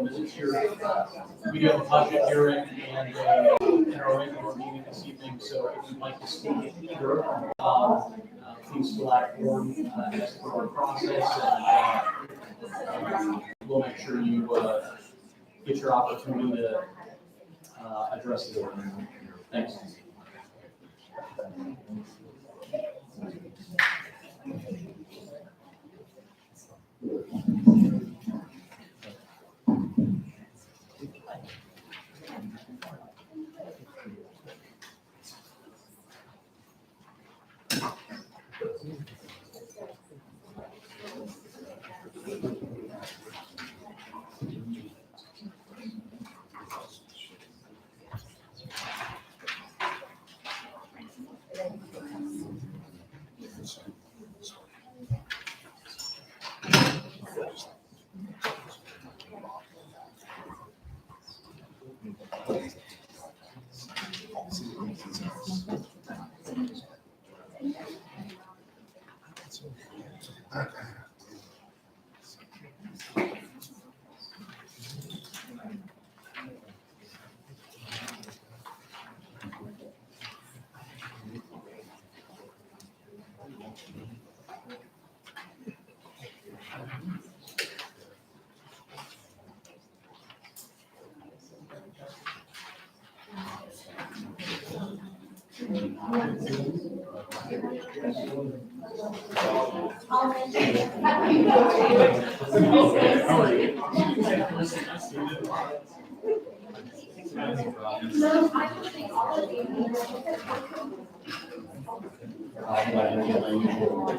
minutes here. We do have a budget hearing and our regular meeting this evening, so if you'd like to speak at either, please fill out a form as per our process, and we'll make sure you get your opportunity to address the board. Thanks.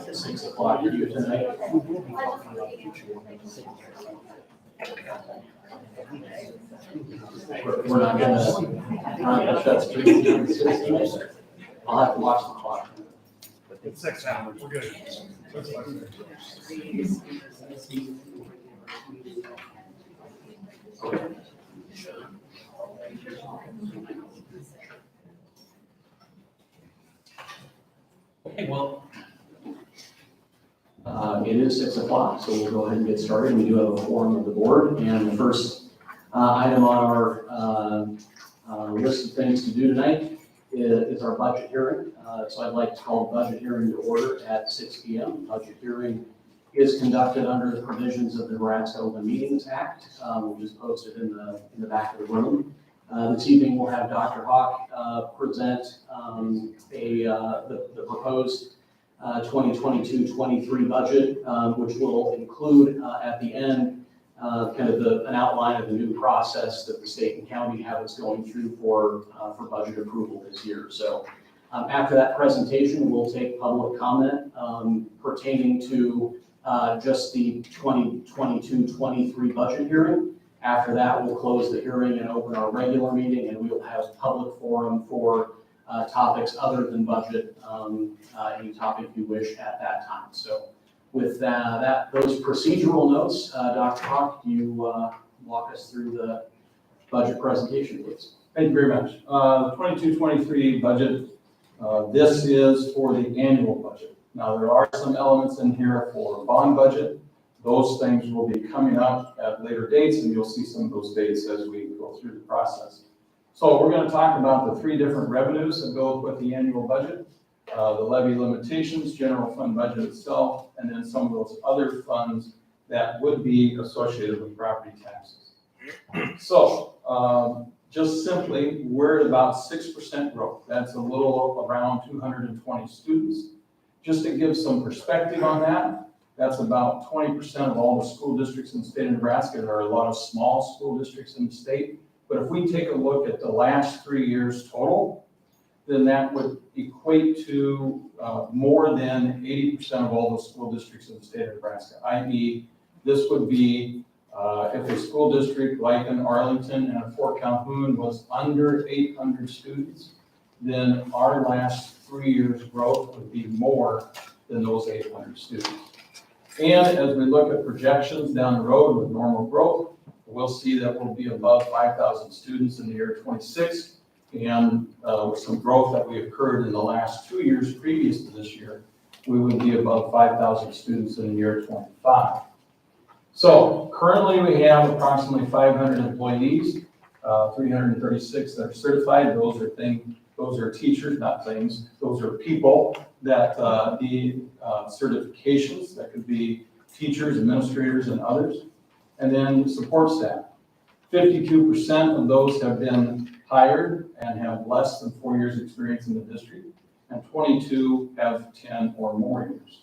At 6 o'clock here tonight. We're not gonna shut streets. I'll have to watch the clock. It's 6 hours. We're good. Okay, well, it is 6 o'clock, so we'll go ahead and get started. We do have a forum of the board, and the first item on our list of things to do tonight is our budget hearing. So I'd like to call the budget hearing to order at 6 p.m. Budget hearing is conducted under the provisions of the Nebraska Open Meetings Act, which is posted in the back of the room. This evening we'll have Dr. Hawk present the proposed 2022-23 budget, which will include at the end kind of an outline of the new process that the state and county have us going through for budget approval this year. So after that presentation, we'll take public comment pertaining to just the 2022-23 budget hearing. After that, we'll close the hearing and open our regular meeting, and we will have public forum for topics other than budget, any topic you wish at that time. So with those procedural notes, Dr. Hawk, do you walk us through the budget presentation, please? Thank you very much. 22-23 budget, this is for the annual budget. Now, there are some elements in here for bond budget. Those things will be coming up at later dates, and you'll see some of those dates as we go through the process. So we're going to talk about the 3 different revenues that go with the annual budget, the levy limitations, general fund budget itself, and then some of those other funds that would be associated with property taxes. So just simply, we're at about 6% growth. That's a little around 220 students. Just to give some perspective on that, that's about 20% of all the school districts in the state of Nebraska. There are a lot of small school districts in the state. But if we take a look at the last 3 years total, then that would equate to more than 80% of all the school districts in the state of Nebraska, i.e. this would be if a school district like in Arlington and Fort Calhoun was under 800 students, then our last 3 years growth would be more than those 800 students. And as we look at projections down the road with normal growth, we'll see that we'll be above 5,000 students in the year 26, and with some growth that we occurred in the last 2 years previous to this year, we would be above 5,000 students in the year 25. So currently we have approximately 500 employees, 336 that are certified. Those are teachers, not things. Those are people that need certifications. That could be teachers, administrators, and others. And then support staff. 52% of those have been hired and have less than 4 years experience in the district, and 22 have 10 or more years.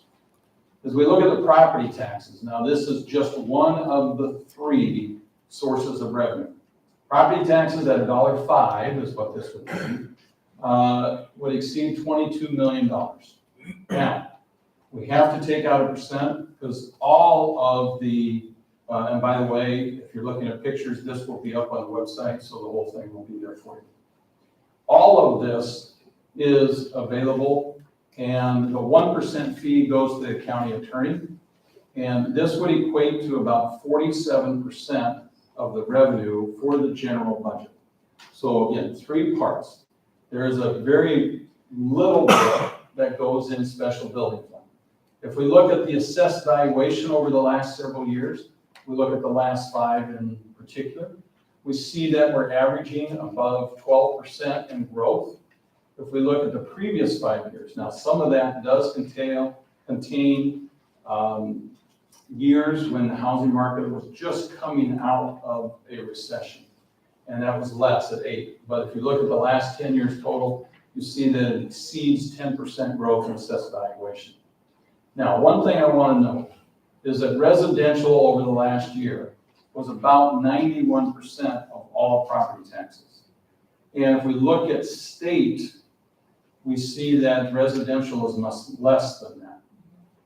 As we look at the property taxes, now this is just one of the 3 sources of revenue. Property taxes at $1.05 is what this would be, would exceed $22 million. Now, we have to take out a percent because all of the, and by the way, if you're looking at pictures, this will be up on the website, so the whole thing will be there for you. All of this is available, and the 1% fee goes to the county attorney, and this would equate to about 47% of the revenue for the general budget. So again, 3 parts. There is a very little bit that goes in special building fund. If we look at the assessed valuation over the last several years, we look at the last 5 in particular, we see that we're averaging above 12% in growth. If we look at the previous 5 years, now some of that does contain years when the housing market was just coming out of a recession, and that was less at 8. But if you look at the last 10 years total, you see that it exceeds 10% growth in assessed valuation. Now, one thing I want to note is that residential over the last year was about 91% of all property taxes. And if we look at state, we see that residential is much less than that.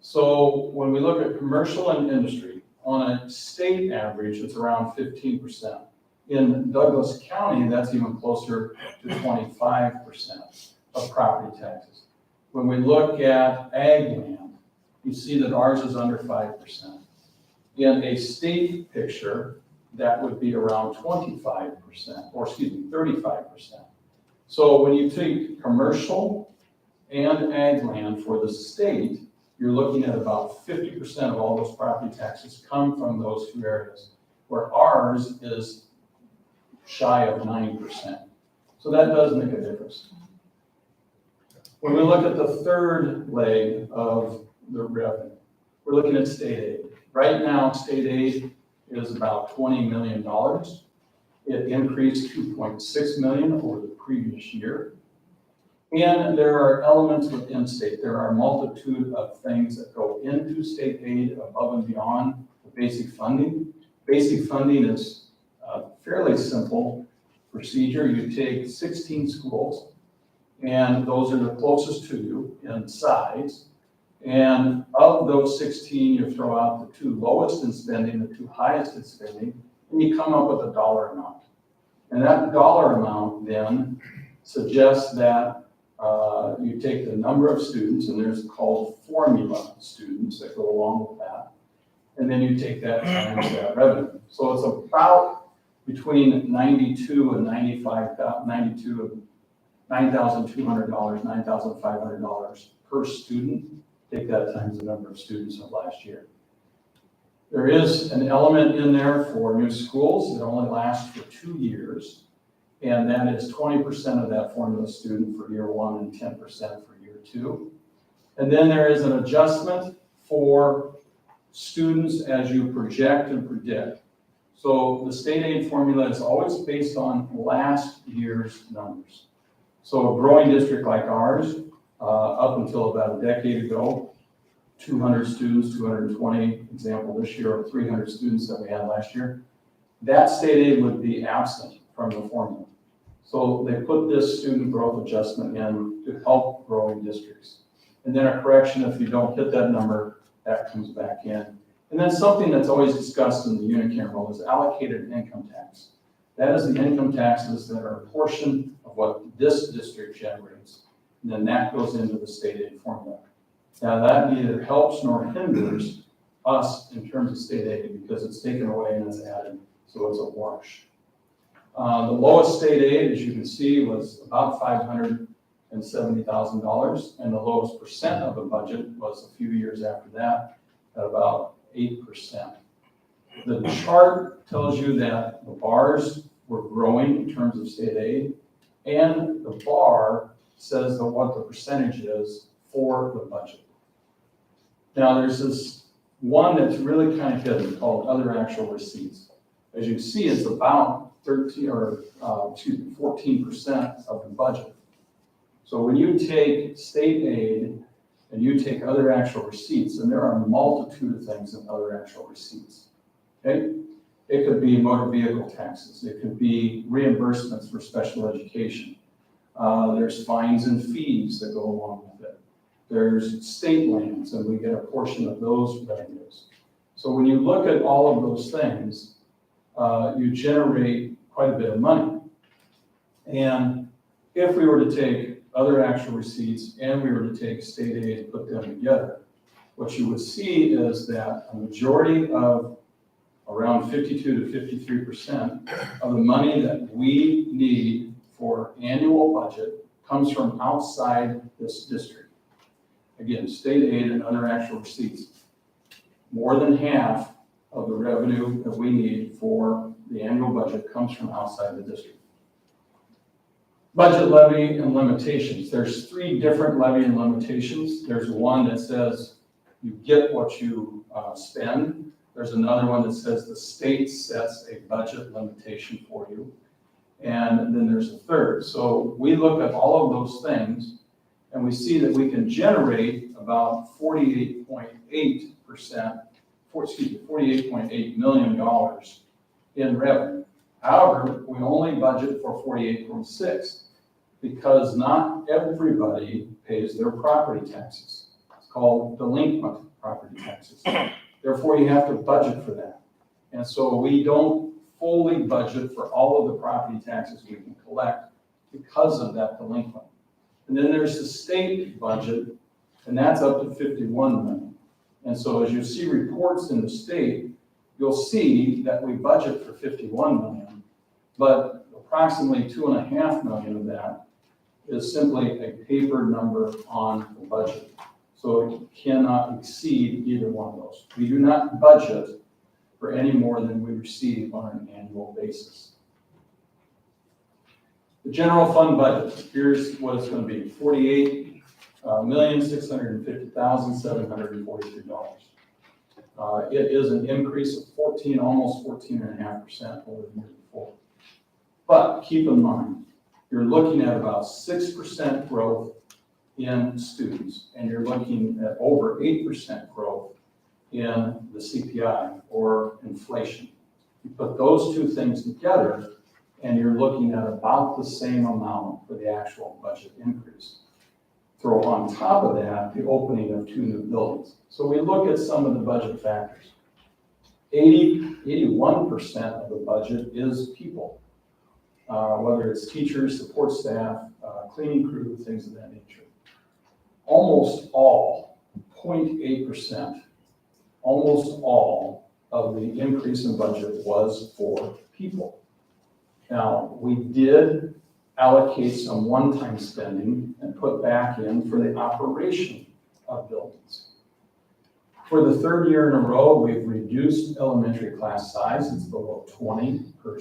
So when we look at commercial and industry, on a state average, it's around 15%. In Douglas County, that's even closer to 25% of property taxes. When we look at ag land, you see that ours is under 5%. In a state picture, that would be around 25%, or excuse me, 35%. So when you take commercial and ag land for the state, you're looking at about 50% of all those property taxes come from those 2 areas, where ours is shy of 9%. So that does make a difference. When we look at the third leg of the revenue, we're looking at state aid. Right now, state aid is about $20 million. It increased $2.6 million over the previous year. And there are elements within state. There are a multitude of things that go into state aid above and beyond the basic funding. Basic funding is a fairly simple procedure. You take 16 schools, and those are the closest to you in size. And of those 16, you throw out the 2 lowest in spending, the 2 highest in spending, and you come up with a dollar amount. And that dollar amount then suggests that you take the number of students, and there's called formula students that go along with that, and then you take that times that revenue. So it's about between 92 and 95, $9,200, $9,500 per student. Take that times the number of students of last year. There is an element in there for new schools that only lasts for 2 years, and that is 20% of that formula student for year 1 and 10% for year 2. And then there is an adjustment for students as you project and predict. So the state aid formula is always based on last year's numbers. So a growing district like ours, up until about a decade ago, 200 students, 220, example this year, or 300 students that we had last year, that state aid would be absent from the formula. So they put this student growth adjustment in to help growing districts. And then a correction if you don't hit that number, that comes back in. And then something that's always discussed in the unicameral is allocated income tax. That is the income taxes that are a portion of what this district generates. And then that goes into the state aid formula. Now that neither helps nor hinders us in terms of state aid because it's taken away and it's added, so it's a wash. The lowest state aid, as you can see, was about $570,000, and the lowest percent of the budget was a few years after that at about 8%. The chart tells you that the bars were growing in terms of state aid, and the bar says that what the percentage is for the budget. Now, there's this one that's really kind of hidden called other actual receipts. As you see, it's about 14% of the budget. So when you take state aid and you take other actual receipts, and there are a multitude of things in other actual receipts, okay? It could be motor vehicle taxes. It could be reimbursements for special education. There's fines and fees that go along with it. There's state lands, and we get a portion of those revenues. So when you look at all of those things, you generate quite a bit of money. And if we were to take other actual receipts and we were to take state aid and put them together, what you would see is that a majority of around 52 to 53% of the money that we need for annual budget comes from outside this district. Again, state aid and other actual receipts. More than half of the revenue that we need for the annual budget comes from outside the district. Budget levy and limitations. There's 3 different levy and limitations. There's one that says you get what you spend. There's another one that says the state sets a budget limitation for you. And then there's a third. So we look at all of those things and we see that we can generate about $48.8 million in revenue. However, we only budget for 48.6 because not everybody pays their property taxes. It's called delinquent property taxes. Therefore, you have to budget for that. And so we don't fully budget for all of the property taxes we can collect because of that delinquent. And then there's the state budget, and that's up to 51 million. And so as you see reports in the state, you'll see that we budget for 51 million, but approximately 2.5 million of that is simply a paper number on the budget. So it cannot exceed either one of those. We do not budget for any more than we receive on an annual basis. The general fund budget, here's what it's going to be: $48,650,743. It is an increase of almost 14.5% over the year before. But keep in mind, you're looking at about 6% growth in students, and you're looking at over 8% growth in the CPI, or inflation. You put those two things together, and you're looking at about the same amount for the actual budget increase. Throw on top of that the opening of 2 new buildings. So we look at some of the budget factors. 81% of the budget is people, whether it's teachers, support staff, cleaning crew, things of that nature. Almost all, 0.8%, almost all of the increase in budget was for people. Now, we did allocate some one-time spending and put back in for the operation of buildings. For the 3rd year in a row, we've reduced elementary class size. It's below 20 per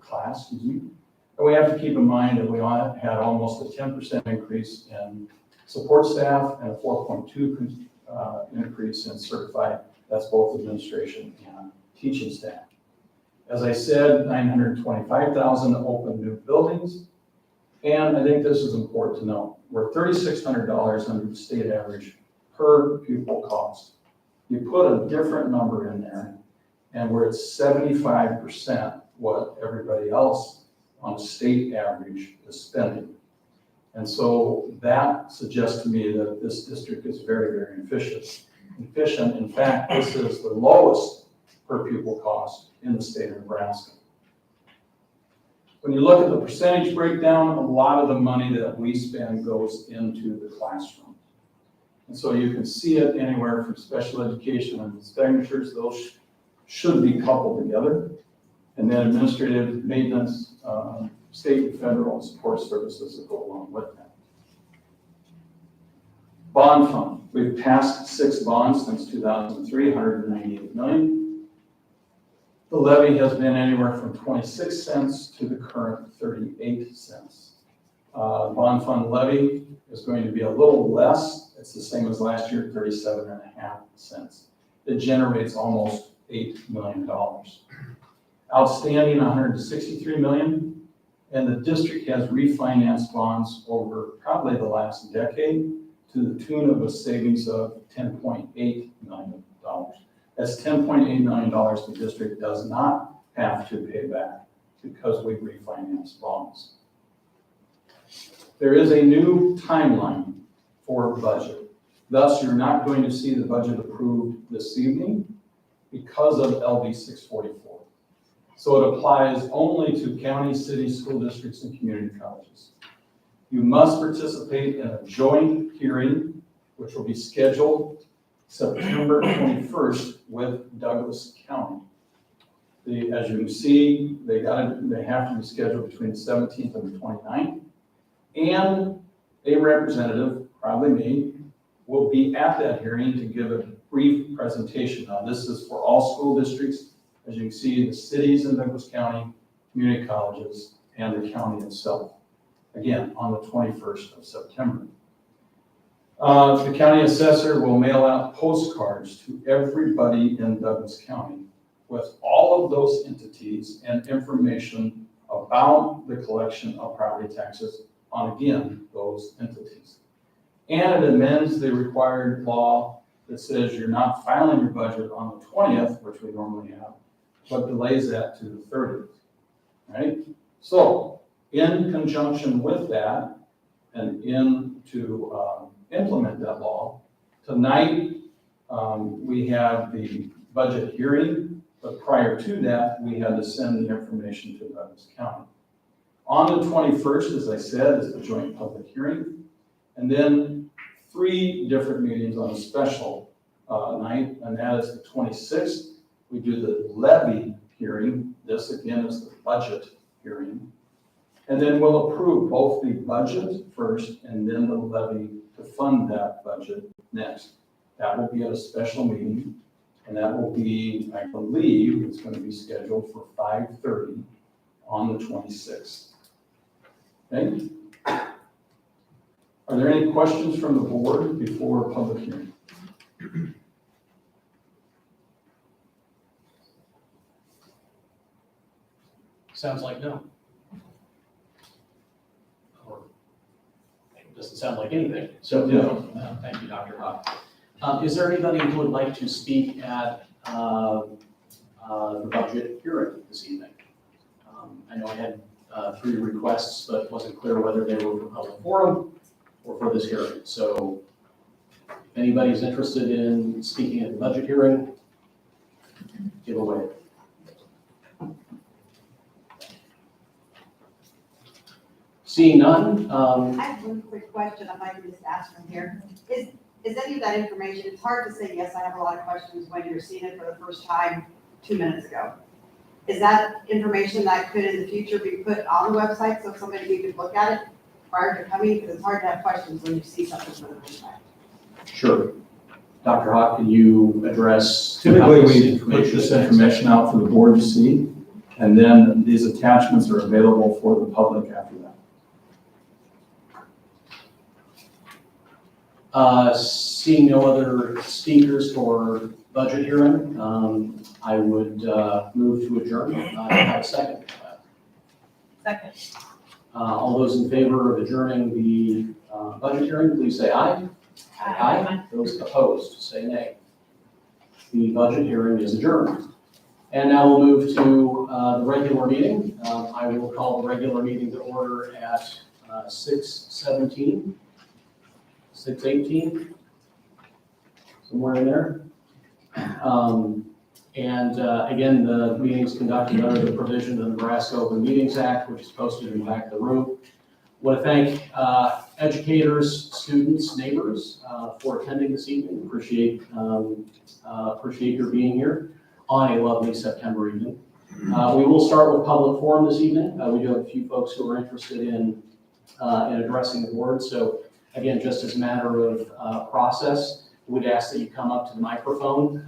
class, And we have to keep in mind that we had almost a 10% increase in support staff and a 4.2 increase in certified, that's both administration and teaching staff. As I said, 925,000 open new buildings. And I think this is important to know. We're $3,600 under the state average per pupil cost. You put a different number in there, and we're at 75% what everybody else on the state average is spending. And so that suggests to me that this district is very, very efficient. In fact, this is the lowest per pupil cost in the state of Nebraska. When you look at the percentage breakdown, a lot of the money that we spend goes into the classroom. And so you can see it anywhere from special education and expenditures. Those should be coupled together. And then administrative, maintenance, state and federal support services that go along with that. Bond fund. We've passed 6 bonds since 2003, 198 million. The levy has been anywhere from 26 cents to the current 38 cents. Bond fund levy is going to be a little less. It's the same as last year, 37.5 cents. It generates almost $8 million. Outstanding, 163 million, and the district has refinanced bonds over probably the last decade to the tune of a savings of $10.8 million. That's $10.8 million the district does not have to pay back because we refinance bonds. There is a new timeline for budget. Thus, you're not going to see the budget approved this evening because of LD 644. So it applies only to county, city, school districts, and community colleges. You must participate in a joint hearing, which will be scheduled September 21st with Douglas County. As you can see, they have to be scheduled between the 17th and the 29th. And a representative, probably me, will be at that hearing to give a brief presentation. Now, this is for all school districts. As you can see, the cities in Douglas County, community colleges, and the county itself. Again, on the 21st of September. The county assessor will mail out postcards to everybody in Douglas County with all of those entities and information about the collection of property taxes on, again, those entities. And it amends the required law that says you're not filing your budget on the 20th, which we normally have, but delays that to the 30th, right? So in conjunction with that, and to implement that law, tonight we have the budget hearing, but prior to that, we had to send the information to Douglas County. On the 21st, as I said, is the joint public hearing, and then 3 different meetings on a special night, and that is the 26th. We do the levy hearing. This again is the budget hearing. And then we'll approve both the budget first and then the levy to fund that budget next. That will be at a special meeting, and that will be, I believe, it's going to be scheduled for 5:30 on the 26th. Okay? Are there any questions from the board before public hearing? Sounds like no. Or it doesn't sound like anything. So no. Thank you, Dr. Hock. Is there anybody who would like to speak at the budget hearing this evening? I know I had 3 requests, but it wasn't clear whether they were for public forum or for this hearing. So if anybody's interested in speaking at the budget hearing, give away. Seeing none. I have one quick question if I can just ask from here. Is any of that information, it's hard to say, yes, I have a lot of questions when you're seeing it for the first time 2 minutes ago. Is that information that could in the future be put on the website so somebody could look at it prior to coming? Because it's hard to have questions when you see something for the first time. Sure. Dr. Hock, can you address? Typically, we put this information out for the board to see, and then these attachments are available for the public after that. Seeing no other speakers for budget hearing, I would move to adjourn. I have a second. Second. All those in favor of adjourning the budget hearing, please say aye. Aye. Those opposed, say nay. The budget hearing is adjourned. And now we'll move to the regular meeting. I will call the regular meeting to order at 6:17. 6:18, somewhere in there. Again, the meeting is conducted under the provision of the Nebraska Open Meetings Act, which is posted in the back of the room. I want to thank educators, students, neighbors for attending this evening. Appreciate your being here on a lovely September evening. We will start with public forum this evening. We do have a few folks who are interested in addressing the board. So again, just as a matter of process, we'd ask that you come up to the microphone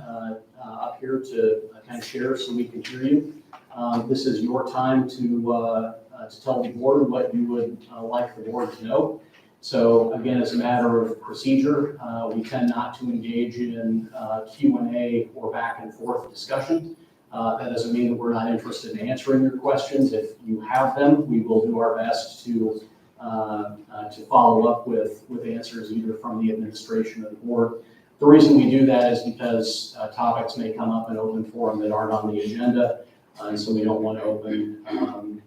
up here to kind kind of share so we can hear you. This is your time to tell the board what you would like the board to know. So again, as a matter of procedure, we tend not to engage in Q&A or back and forth discussion. That doesn't mean that we're not interested in answering your questions. If you have them, we will do our best to follow up with answers either from the administration or the board. The reason we do that is because topics may come up in open forum that aren't on the agenda, and so we don't want to open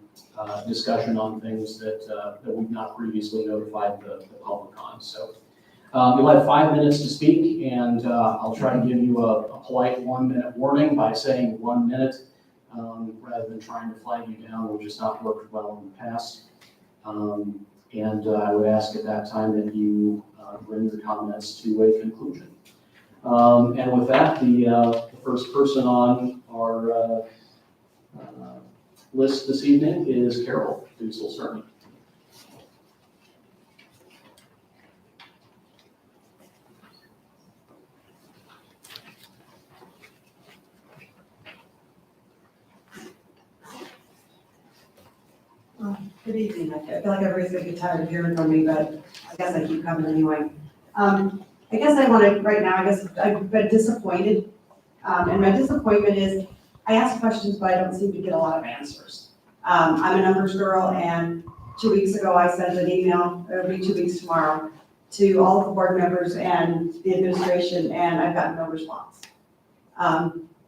discussion on things that we've not previously notified the public on. So you'll have 5 minutes to speak, and I'll try to give you a polite 1-minute warning by saying 1 minute rather than trying to flag you down, which has not worked well in the past. And I would ask at that time that you bring your comments to a conclusion. And with that, the first person on our list this evening is Carol Dussel-Cerny. Good evening. I feel like everybody's gonna get tired of hearing from me, but I guess I keep coming anyway. I guess I want to, right now, I guess I've been disappointed. And my disappointment is I ask questions, but I don't seem to get a lot of answers. I'm a numbers girl, and 2 weeks ago, I sent an email, it'll be 2 weeks tomorrow, to all of the board members and the administration, and I've gotten no response.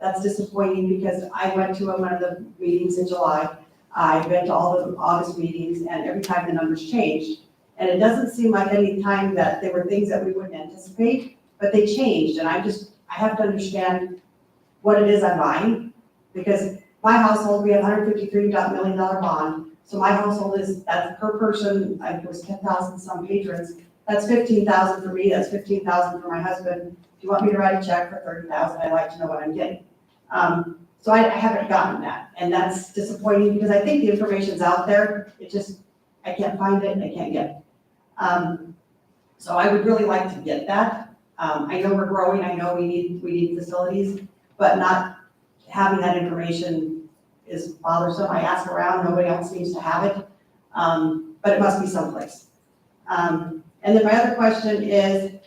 That's disappointing because I went to one of the meetings in July. I've been to all of the August meetings, and every time the numbers changed. And it doesn't seem like any time that there were things that we wouldn't anticipate, but they changed. And I have to understand what it is I'm buying. Because my household, we have $153 million bond. So my household that's per person, I think it was 10,000 some patrons. That's 15,000 for me, that's 15,000 for my husband. If you want me to write a check for 30,000, I'd like to know what I'm getting. So I haven't gotten that, and that's disappointing because I think the information's out there. I can't find it and I can't get it. So I would really like to get that. I know we're growing, I know we need facilities, but not having that information is bothersome. I ask around, nobody else seems to have it, but it must be someplace. And then my other question is,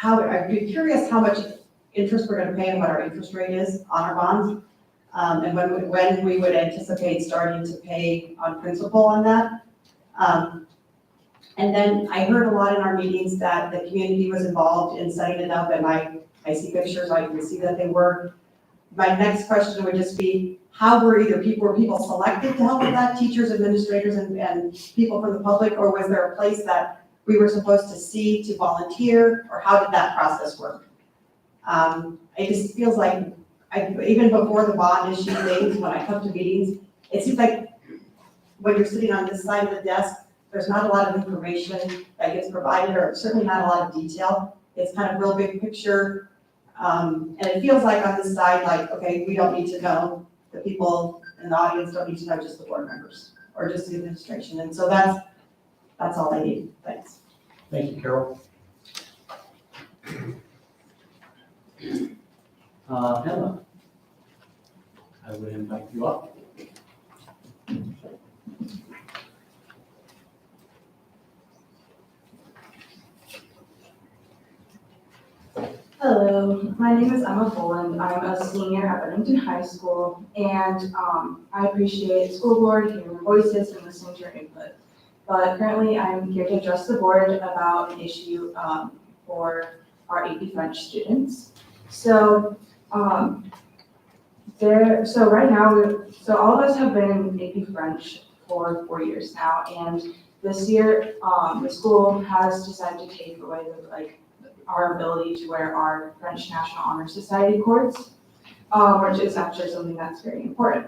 I'd be curious how much interest we're gonna pay and what our interest rate is on our bonds. And when we would anticipate starting to pay on principal on that. And then I heard a lot in our meetings that the community was involved in setting it up, and I see pictures, I can see that they were. My next question would just be, were people selected to help with that, teachers, administrators, and people from the public, or was there a place that we were supposed to see to volunteer, or how did that process work? It just feels like, even before the bond issue things, when I come to meetings, it seems like when you're sitting on this side of the desk, there's not a lot of information that gets provided, or certainly not a lot of detail. It's kind of real big picture. And it feels like on this side, like, okay, we don't need to know, the people in the audience don't need to know, just the board members or just the administration. And so that's all I need. Thanks. Thank you, Carol. Emma, I would invite you up. Hello, my name is Emma Boland. I'm a senior at Bennington High School, and I appreciate school board hearing your voices and listening to your input. But currently, I'm here to address the board about an issue for our AP French students. So, right now, all of us have been in AP French for 4 years now, and this year, the school has decided to take away our ability to wear our French National Honor Society cords, which is actually something that's very important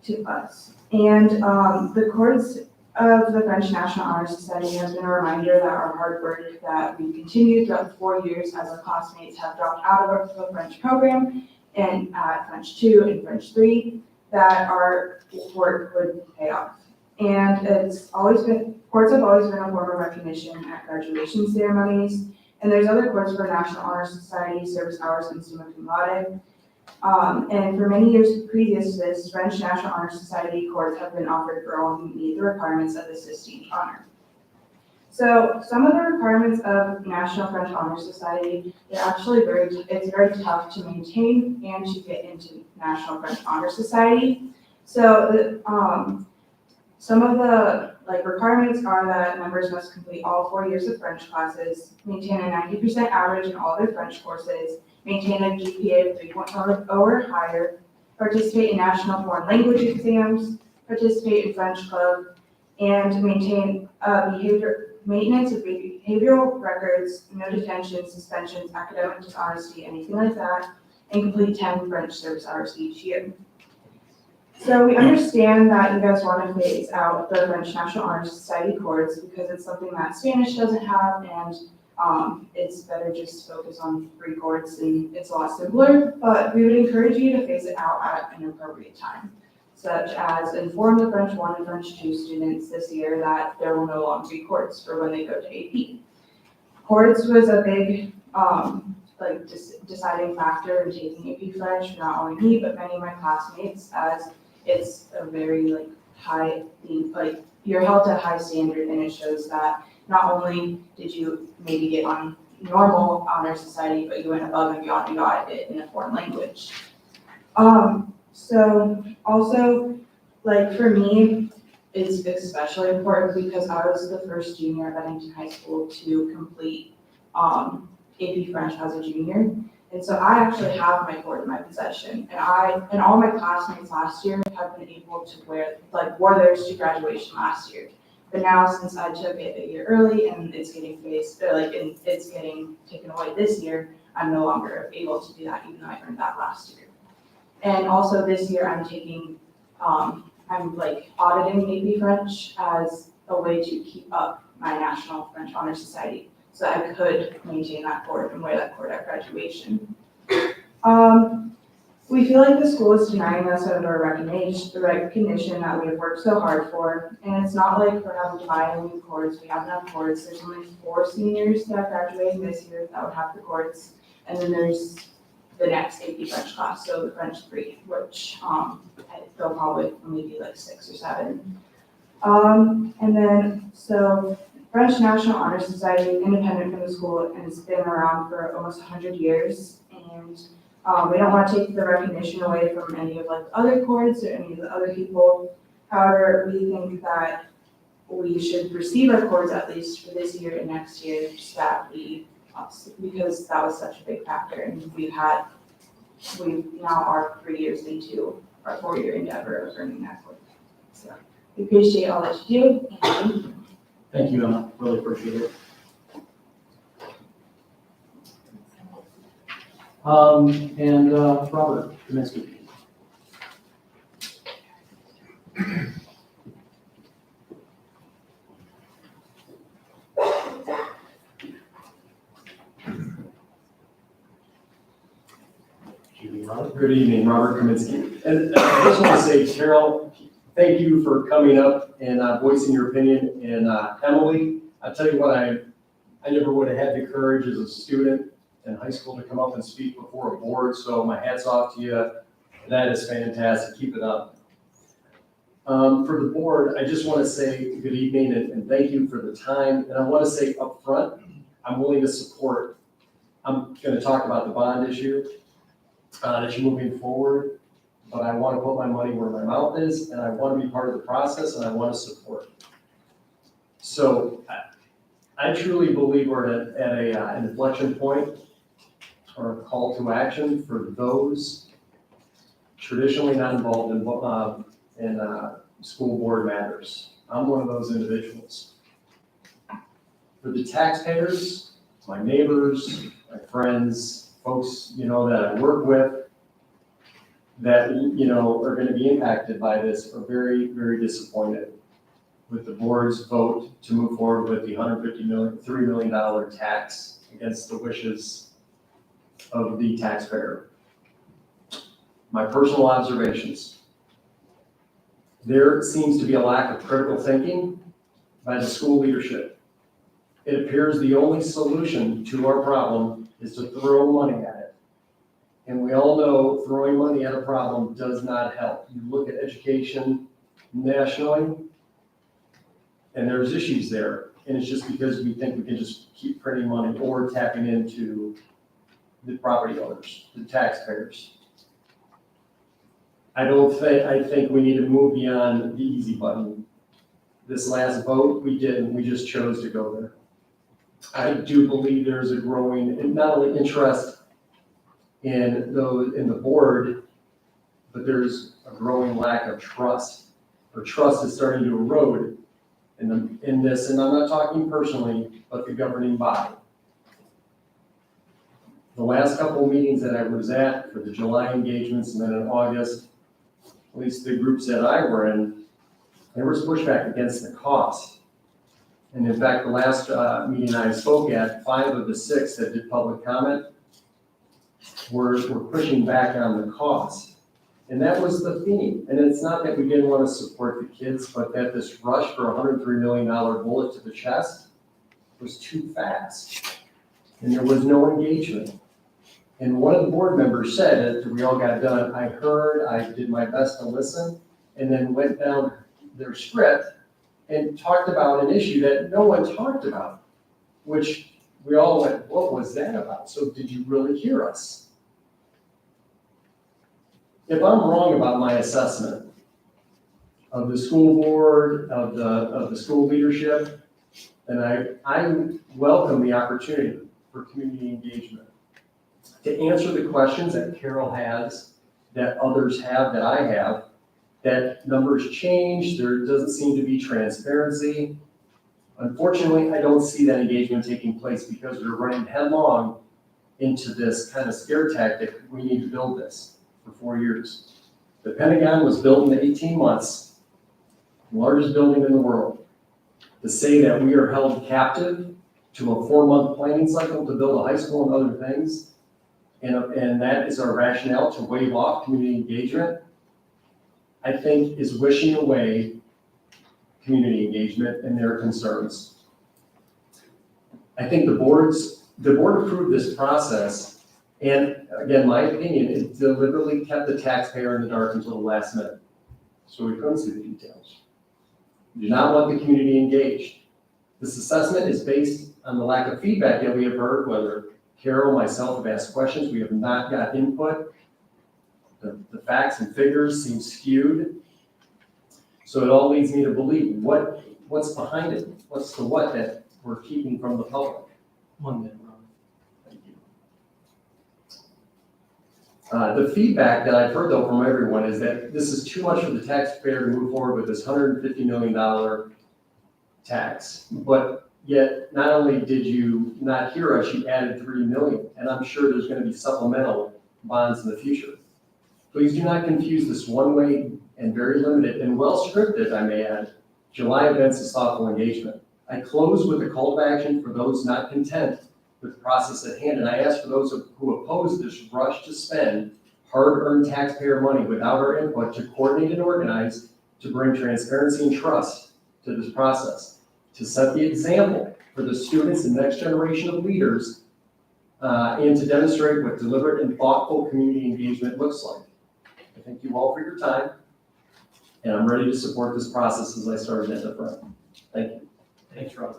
to us. And the cords of the French National Honor Society has been a reminder that our hard work that we continued throughout the 4 years as our classmates have dropped out of the French program and French 2 and French 3, that our work would pay off. And cords have always been a form of recognition at graduation ceremonies. And there's other cords for National Honor Society, service hours, and summa cum laude. And for many years previous to this, French National Honor Society courts have been offered for all who meet the requirements of this esteemed honor. So some of the requirements of National French Honor Society, it's very tough to maintain and to get into National French Honor Society. So some of the requirements are that members must complete all 4 years of French classes, maintain a 90% average in all their French courses, maintain a GPA of 3.0 or higher, participate in national foreign language exams, participate in French club, and maintain maintenance of behavioral records, no detention, suspensions, academic dishonesty, anything like that, and complete 10 French service hours each year. So we understand that you guys want to phase out the French National Honor Society courts because it's something that Spanish doesn't have, and it's better just to focus on 3 courts and it's a lot simpler, but we would encourage you to phase it out at an appropriate time, such as inform the French 1 and French 2 students this year that there will no longer be courts for when they go to AP. Courts was a big deciding factor in taking AP French for not only me, but many of my classmates, as it's a very high, you're held to a high standard, and it shows that not only did you maybe get on normal honor society, but you went above and beyond and got it in a foreign language. So also, for me, it's especially important because I was the first junior at Bennington High School to complete AP French as a junior. And so I actually have my court in my possession, and all my classmates last year have been able to wore theirs to graduation last year. But now, since I took it a year early and it's getting it's getting taken away this year, I'm no longer able to do that, even though I earned that last year. And also this year, I'm taking, I'm auditing AP French as a way to keep up my National French Honor Society, so I could maintain that court and wear that court at graduation. We feel like the school is denying us of our recognition that we have worked so hard for, and it's not like we're having to buy new courts. We have enough courts. There's only 4 seniors that are graduating this year that would have the courts, and then there's the next AP French class, so the French 3, which they'll probably only be 6 or 7. And then, so French National Honor Society, independent from the school, and it's been around for almost 100 years, and we don't want to take the recognition away from any of the other courts or any of the other people. However, we think that we should receive our courts at least for this year and next year, because that was such a big factor, and we now are 3 years into our 4-year endeavor of earning that court. So we appreciate all that you do. Thank you. Thank you, Emma. Really appreciate it. And Robert Kaminski. Good evening, Robert Kaminski. And I just want to say, Carol, thank you for coming up and voicing your opinion. And Emily, I tell you what, I never would have had the courage as a student in high school to come up and speak before a board. So my hat's off to you. That is fantastic. Keep it up. For the board, I just want to say good evening and thank you for the time. And I want to say up front, I'm willing to support. I'm going to talk about the bond issue. That you're moving forward, but I want to put my money where my mouth is, and I want to be part of the process, and I want to support. So I truly believe we're at an inflection point or a call to action for those traditionally not involved in school board matters. I'm one of those individuals. For the taxpayers, my neighbors, my friends, folks, that I work with that, are going to be impacted by this are very, very disappointed with the board's vote to move forward with the $3 million tax against the wishes of the taxpayer. My personal observations. There seems to be a lack of critical thinking by the school leadership. It appears the only solution to our problem is to throw money at it. And we all know throwing money at a problem does not help. You look at education nationally, and there's issues there. And it's just because we think we can just keep printing money or tapping into the property owners, the taxpayers. I think we need to move beyond the easy button. This last vote, we didn't, we just chose to go there. I do believe there's a growing, and not only interest in the board, but there's a growing lack of trust. Or trust is starting to erode in this, and I'm not talking personally, but the governing body. The last couple of meetings that I was at for the July engagements and then in August, at least the groups that I were in, there was pushback against the cost. And in fact, the last meeting I spoke at, 5 of the 6 that did public comment were pushing back on the cost. And that was the theme. And it's not that we didn't want to support the kids, but that this rush for a $103 million bullet to the chest was too fast. And there was no engagement. And one of the board members said, after we all got done, I heard, I did my best to listen, and then went down their script and talked about an issue that no one talked about, which we all went, what was that about? So did you really hear us? If I'm wrong about my assessment of the school board, of the school leadership, then I welcome the opportunity for community engagement. To answer the questions that Carol has, that others have, that I have, that numbers change, there doesn't seem to be transparency. Unfortunately, I don't see that engagement taking place because we're running headlong into this kind of scare tactic. We need to build this for 4 years. The Pentagon was built in 18 months, the largest building in the world. To say that we are held captive to a 4-month planning cycle to build a high school and other things, and that is our rationale to waive off community engagement, I think is wishing away community engagement and their concerns. I think the board approved this process, and again, my opinion, it deliberately kept the taxpayer in the dark until the last minute. So we couldn't see the details. We do not want the community engaged. This assessment is based on the lack of feedback that we have heard, whether Carol, myself have asked questions, we have not got input. The facts and figures seem skewed. So it all leads me to believe what's behind it? What's the what that we're keeping from the public? 1 minute, Ron. Thank you. The feedback that I've heard though from everyone is that this is too much for the taxpayer to move forward with this $150 million tax. But yet, not only did you not hear us, you added $3 million. And I'm sure there's going to be supplemental bonds in the future. Please do not confuse this one-way and very limited and well-scripted, I may add, July events as thoughtful engagement. I close with a call to action for those not content with the process at hand, and I ask for those who oppose this rush to spend hard-earned taxpayer money without our input to coordinate and organize to bring transparency and trust to this process, to set the example for the students and next generation of leaders, and to demonstrate what deliberate and thoughtful community engagement looks like. I thank you all for your time, and I'm ready to support this process as I started at the front. Thank you. Thanks, Rob.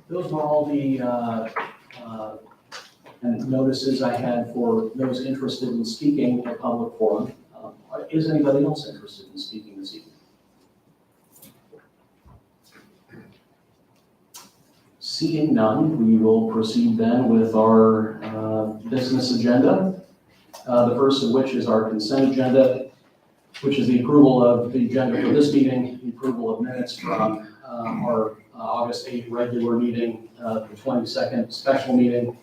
Those were all the notices I had for those interested in speaking at public forum. Is anybody else interested in speaking this evening? Seeing none, we will proceed then with our business agenda. The first of which is our consent agenda, which is the approval of the agenda for this meeting, the approval of minutes from our August 8th regular meeting, the 22nd special meeting,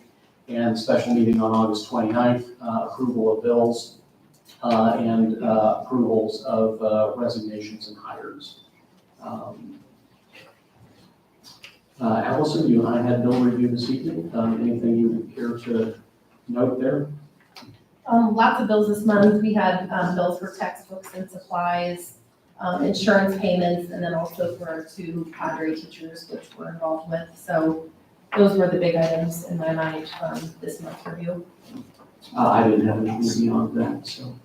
and special meeting on August 29th, approval of bills, and approvals of resignations and hires. Allison, you and I had bill review this evening. Anything you would care to note there? Lots of bills this month. We had bills for textbooks and supplies, insurance payments, and then also for our 2 cadre teachers, which we're involved with. So those were the big items in my mind, this month's review. I didn't have anything beyond that, so.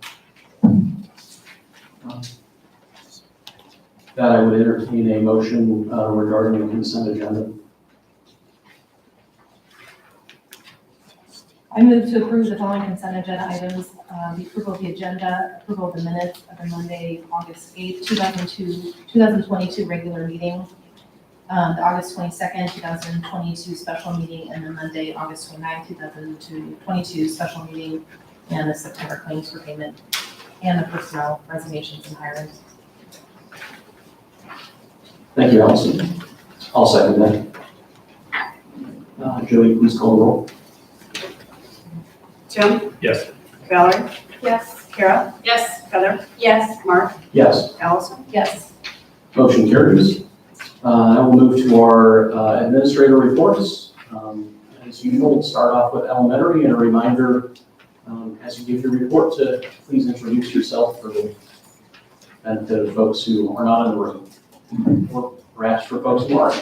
That I would entertain a motion regarding the consent agenda. I move to approve the following consent agenda items, the approval of the agenda, approval of the minutes of the Monday, August 8th, 2022 regular meeting, the August 22nd, 2022 special meeting, and the Monday, August 29th, 2022 special meeting, and the September claims for payment, and the personnel resignations and hirings. Thank you, Allison. I'll second that. Joey, please call the roll. Jim? Yes. Valerie? Yes. Kara? Yes. Heather? Yes. Mark? Yes. Allison? Yes. Motion carries. I will move to our administrator reports. As usual, we'll start off with elementary, and a reminder, as you give your report, to please introduce yourself for the benefit of folks who are not in the room, or perhaps for folks who are.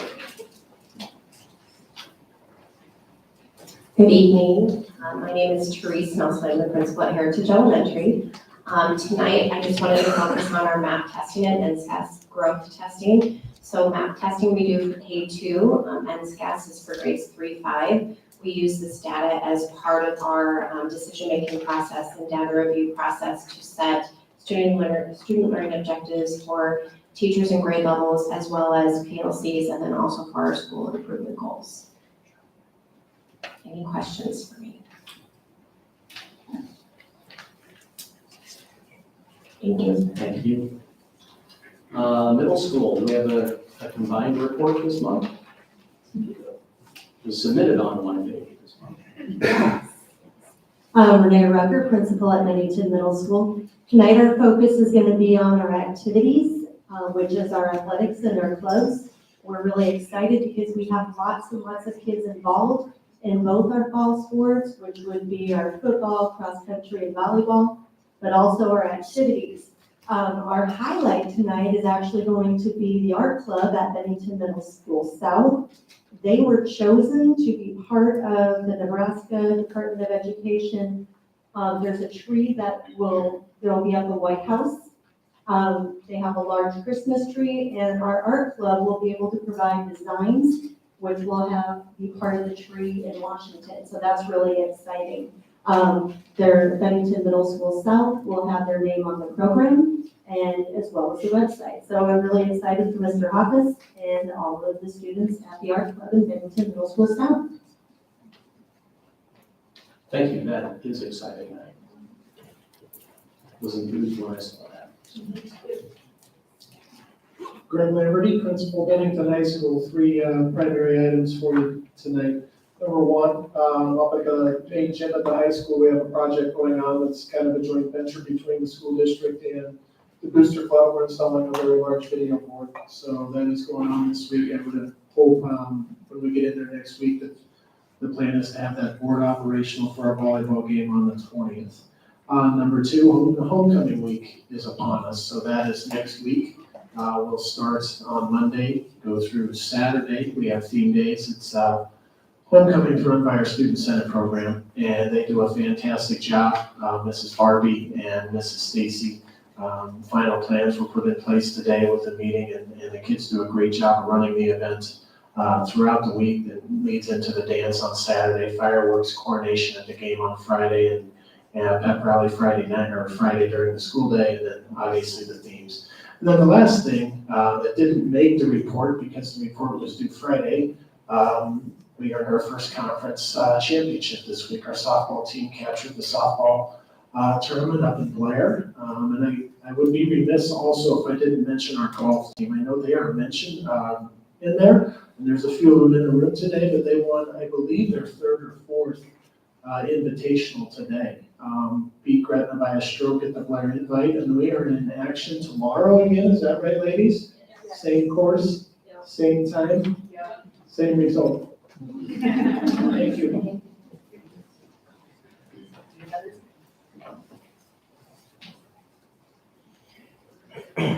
Good evening. My name is Therese Nelson. I'm the principal at Heritage Elementary. Tonight, I just wanted to focus on our MAP testing and NSCAS growth testing. So MAP testing we do for K2, NSCAS is for grades 3-5. We use this data as part of our decision-making process and data review process to set student learning objectives for teachers and grade levels, as well as PLCs, and then also for our school improvement goals. Any questions for me? Thank you. Thank you. Middle school, we have a combined report this month. It was submitted on Monday this month. Renee Rucker, principal at Bennington Middle School. Tonight our focus is going to be on our activities, which is our athletics and our clubs. We're really excited because we have lots and lots of kids involved in both our fall sports, which would be our football, cross country, and volleyball, but also our activities. Our highlight tonight is actually going to be the art club at Bennington Middle School South. They were chosen to be part of the Nebraska Department of Education. There's a tree that will be at the White House. They have a large Christmas tree, and our art club will be able to provide designs, which will be part of the tree in Washington. So that's really exciting. Their Bennington Middle School South will have their name on the program, and as well as the website. So I'm really excited for Mr. Hoppus and all of the students at the art club in Bennington Middle School South. Thank you, that is exciting. I was enthused when I saw that. Greg Lamberty, Principal, Bennington High School. Three primary items for you tonight. Number one, up at the main gym at the high school, we have a project going on that's kind of a joint venture between the school district and the Booster Club. We're installing a very large video board. So that is going on this week. I'm going to hope when we get in there next week that the plan is to have that board operational for our volleyball game on the 20th. Number two, homecoming week is upon us. So that is next week. We'll start on Monday, go through Saturday. We have theme days. It's homecoming run by our Student Senate program, and they do a fantastic job. Mrs. Barbie and Mrs. Stacy. Final plans were put in place today with the meeting, and the kids do a great job of running the event throughout the week. That leads into the dance on Saturday, fireworks, coronation at the game on Friday, and pep rally Friday night or Friday during the school day, and then obviously the themes. And then the last thing that didn't make the report because the report was due Friday, we earned our first conference championship this week. Our softball team captured the softball tournament up in Blair. And I would be remiss also if I didn't mention our golf team. I know they are mentioned in there, and there's a few of them in the room today, but they won, I believe, their third or fourth invitational today. Beat Gretna by a stroke at the Blair Invite, and we are in action tomorrow again. Is that right, ladies? Yes. Same course, same time, same result. Thank you.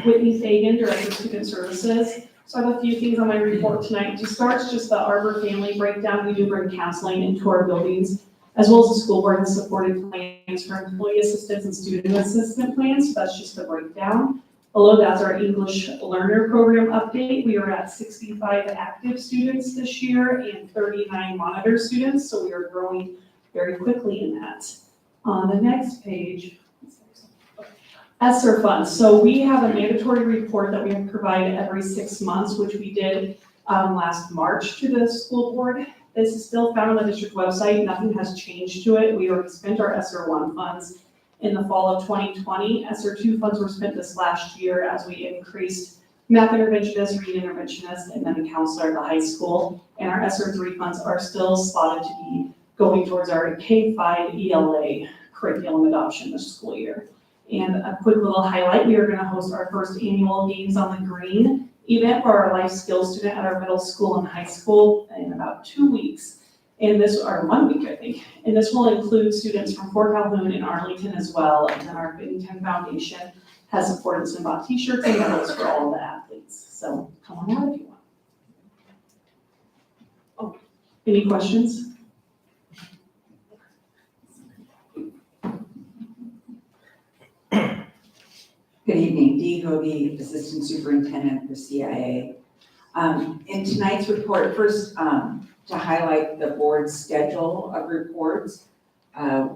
Whitney Fagan, Director of Student Services. So I have a few things on my report tonight. To start, just the Arbor family breakdown. We do bring counseling into our buildings, as well as the school board has supported plans for employee assistance and student assistant plans. So that's just the breakdown. Below that's our English learner program update. We are at 65 active students this year and 39 monitor students, so we are growing very quickly in that. On the next page, ESSER funds. So we have a mandatory report that we have provided every 6 months, which we did last March to the school board. This is still found on the district website. Nothing has changed to it. We already spent our ESSER 1 funds in the fall of 2020. ESSER 2 funds were spent this last year as we increased math interventionist, reading interventionist, and then a counselor at the high school. And our ESSER 3 funds are still slotted to be going towards our K-5 ELA curriculum adoption this school year. And a quick little highlight, we are gonna host our first annual Games on the Green event for our life skills student at our middle school and high school in about 2 weeks. And this, or 1 week, I think. And this will include students from Fort Calhoun and Arlington as well. And then our Bennington Foundation has supported us and bought t-shirts and medals for all the athletes. So come on out if you want. Oh, any questions? Good evening, Dee Hoagie, Assistant Superintendent for CIA. In tonight's report, first to highlight the board's schedule of reports,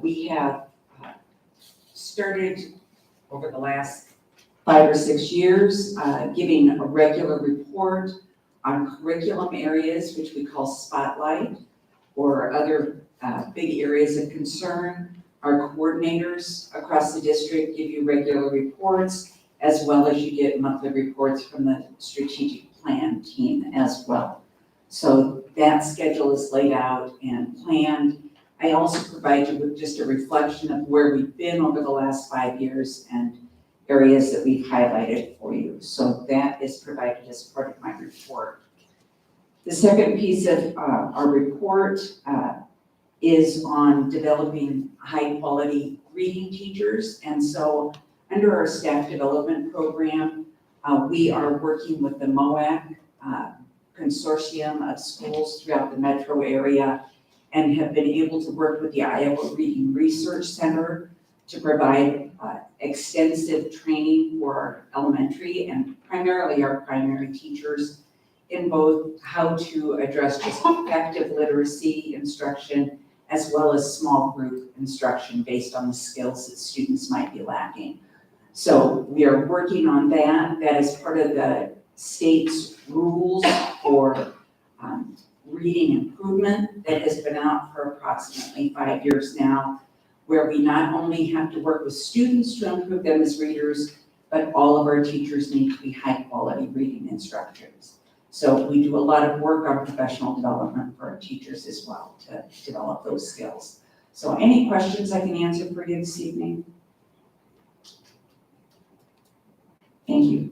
we have started over the last 5 or 6 years giving a regular report on curriculum areas, which we call Spotlight, or other big areas of concern. Our coordinators across the district give you regular reports, as well as you get monthly reports from the strategic plan team as well. So that schedule is laid out and planned. I also provide you with just a reflection of where we've been over the last 5 years and areas that we've highlighted for you. So that is provided as part of my report. The second piece of our report is on developing high-quality reading teachers. And so under our staff development program, we are working with the MOAC consortium of schools throughout the metro area and have been able to work with the Iowa Reading Research Center to provide extensive training for our elementary and primarily our primary teachers in both how to address just effective literacy instruction as well as small group instruction based on the skills that students might be lacking. So we are working on that. That is part of the state's rules for reading improvement that has been out for approximately 5 years now, where we not only have to work with students to improve them as readers, but all of our teachers need to be high quality reading instructors. So we do a lot of work on professional development for our teachers as well to develop those skills. So any questions I can answer for you this evening? Thank you.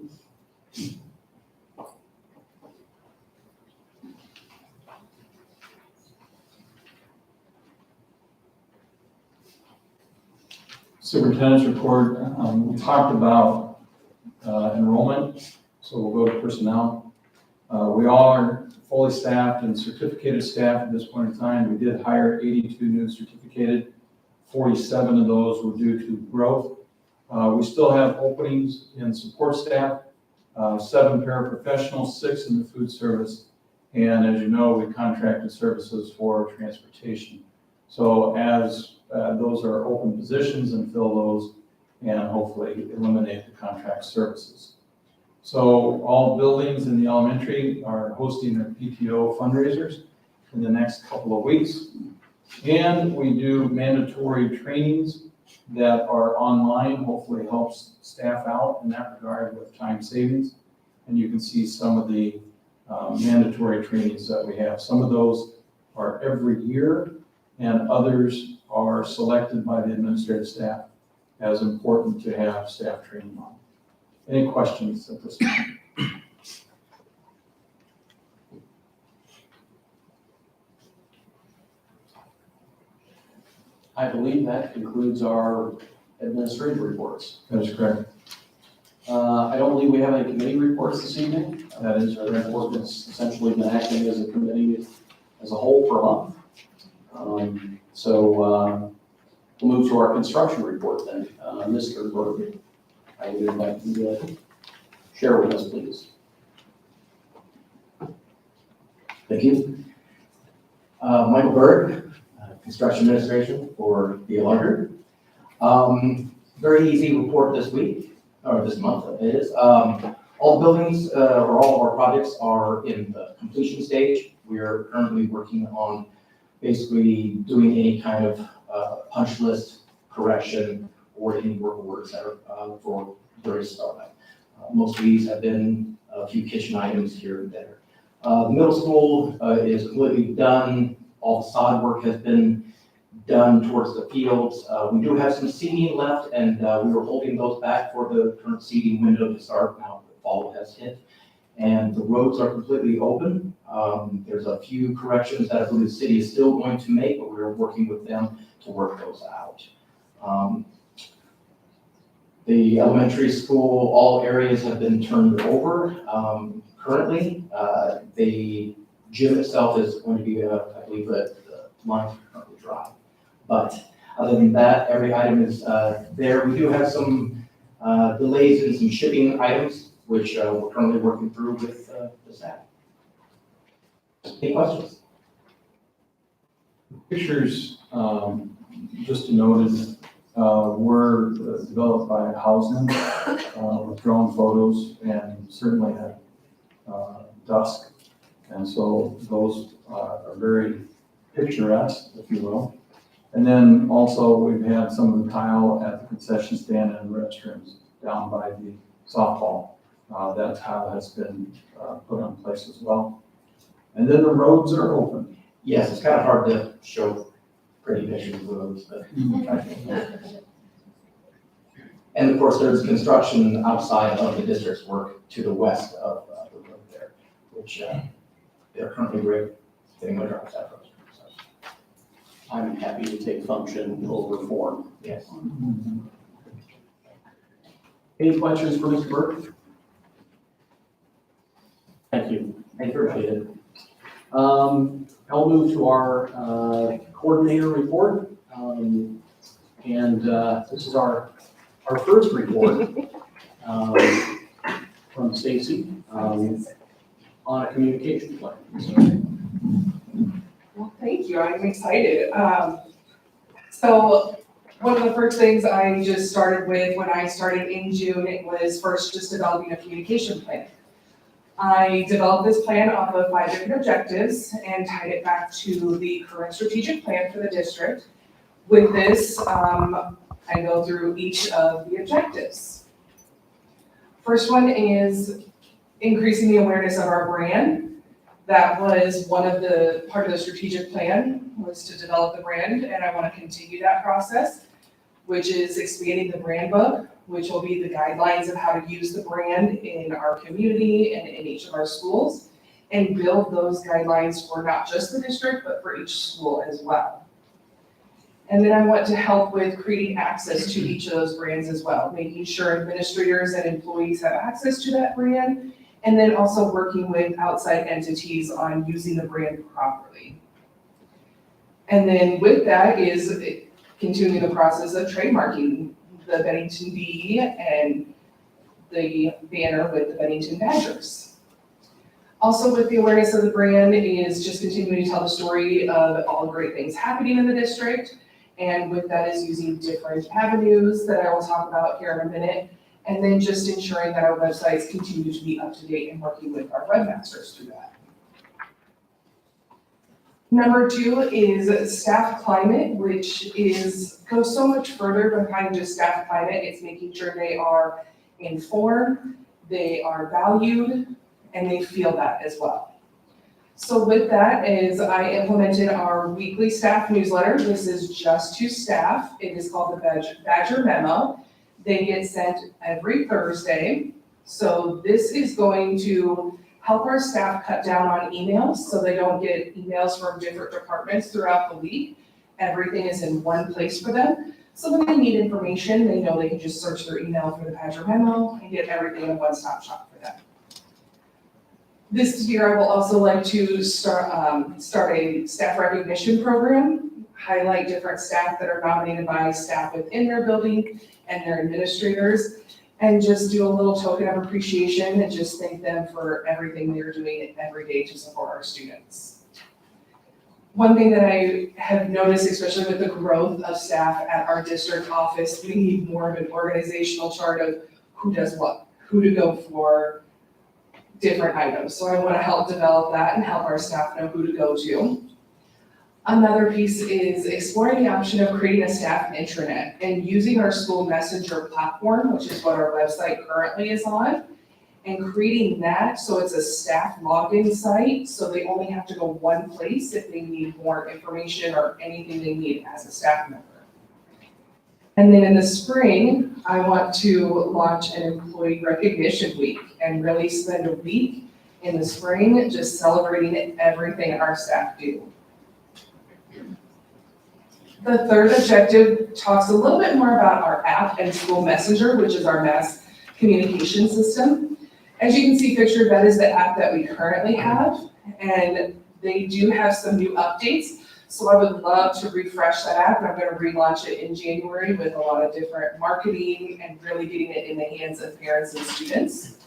Superintendent's report, we talked about enrollment, so we'll go to personnel. We all are fully staffed and certificated staff at this point in time. We did hire 82 new certificated. 47 of those were due to growth. We still have openings in support staff, 7 paraprofessionals, 6 in the food service, and as you know, we contracted services for transportation. So as those are open positions and fill those and hopefully eliminate the contract services. So all buildings in the elementary are hosting their PTO fundraisers in the next couple of weeks. And we do mandatory trainings that are online, hopefully helps staff out in that regard with time savings. And you can see some of the mandatory trainings that we have. Some of those are every year and others are selected by the administrative staff as important to have staff training on. Any questions at this point? I believe that concludes our administrative reports. That is correct. I don't believe we have any committee reports this evening. That is, our board has essentially been acting as a committee as a whole for a month. We'll move to our construction report then. Mr. Berg, I would invite you to share with us, please. Thank you. Michael Berg, Construction Administration for the Larger. Very easy report this week, or this month it is. All buildings, or all of our projects are in the completion stage. We are currently working on basically doing any kind of punch list correction or any work orders that are for various startup. Most of these have been a few kitchen items here and there. The middle school is completely done. All the sod work has been done towards the fields. We do have some seeding left, and we were holding those back for the current seeding window to start now that fall has hit. And the roads are completely open. There's a few corrections that I believe the city is still going to make, but we're working with them to work those out. The elementary school, all areas have been turned over. Currently, the gym itself is going to be, I believe that the lines are currently dry. But other than that, every item is there. We do have some delays in some shipping items, which we're currently working through with the staff. Any questions? Pictures, just to notice, were developed by Hausman with drone photos and certainly had dusk. And so those are very picturesque, if you will. And then also we've had some of the tile at the concession stand and restrooms down by the softball. That tile has been put in place as well. And then the roads are open. Yes, it's kind of hard to show pretty pictures of those, but. And of course, there's construction outside of the district's work to the west of the road there, which they're currently getting their drives out of. I'm happy to take function over form. Yes. Any questions for Mr. Burke? Thank you. Thank you. Appreciate it. I'll move to our coordinator report. This is our first report from Stacy on a communication plan. Well, thank you. I'm excited. So one of the first things I just started with when I started in June, it was first just developing a communication plan. I developed this plan off of 5 different objectives and tied it back to the current strategic plan for the district. With this, I go through each of the objectives. First one is increasing the awareness of our brand. That was one of the part of the strategic plan, was to develop the brand, and I want to continue that process, which is expanding the brand book, which will be the guidelines of how to use the brand in our community and in each of our schools, and build those guidelines for not just the district, but for each school as well. And then I want to help with creating access to each of those brands as well, making sure administrators and employees have access to that brand, and then also working with outside entities on using the brand properly. And then with that is continuing the process of trademarking the Bennington D and the banner with the Bennington Badgers. Also with the awareness of the brand is just continuing to tell the story of all the great things happening in the district. And with that is using different avenues that I will talk about here in a minute. And then just ensuring that our websites continue to be up to date and working with our webmasters through that. Number 2 is staff climate, which goes so much further behind just staff climate. It's making sure they are informed, they are valued, and they feel that as well. So with that is I implemented our weekly staff newsletter. This is just to staff. It is called the Badger Memo. They get sent every Thursday. So this is going to help our staff cut down on emails so they don't get emails from different departments throughout the week. Everything is in one place for them. So when they need information, they know they can just search their email for the Badger memo and get everything in a one-stop shop for them. This year, I will also like to start a staff recognition program, highlight different staff that are nominated by staff within their building and their administrators, and just do a little token of appreciation and just thank them for everything they're doing every day to support our students. One thing that I have noticed, especially with the growth of staff at our district office, we need more of an organizational chart of who does what, who to go for different items. So I want to help develop that and help our staff know who to go to. Another piece is exploring the option of creating a staff intranet and using our school messenger platform, which is what our website currently is on, and creating that so it's a staff login site, so they only have to go one place if they need more information or anything they need as a staff member. And then in the spring, I want to launch an employee recognition week and really spend a week in the spring just celebrating everything our staff do. The third objective talks a little bit more about our app and school messenger, which is our mass communication system. As you can see pictured, that is the app that we currently have, and they do have some new updates. So I would love to refresh that app, and I'm going to relaunch it in January with a lot of different marketing and really getting it in the hands of parents and students.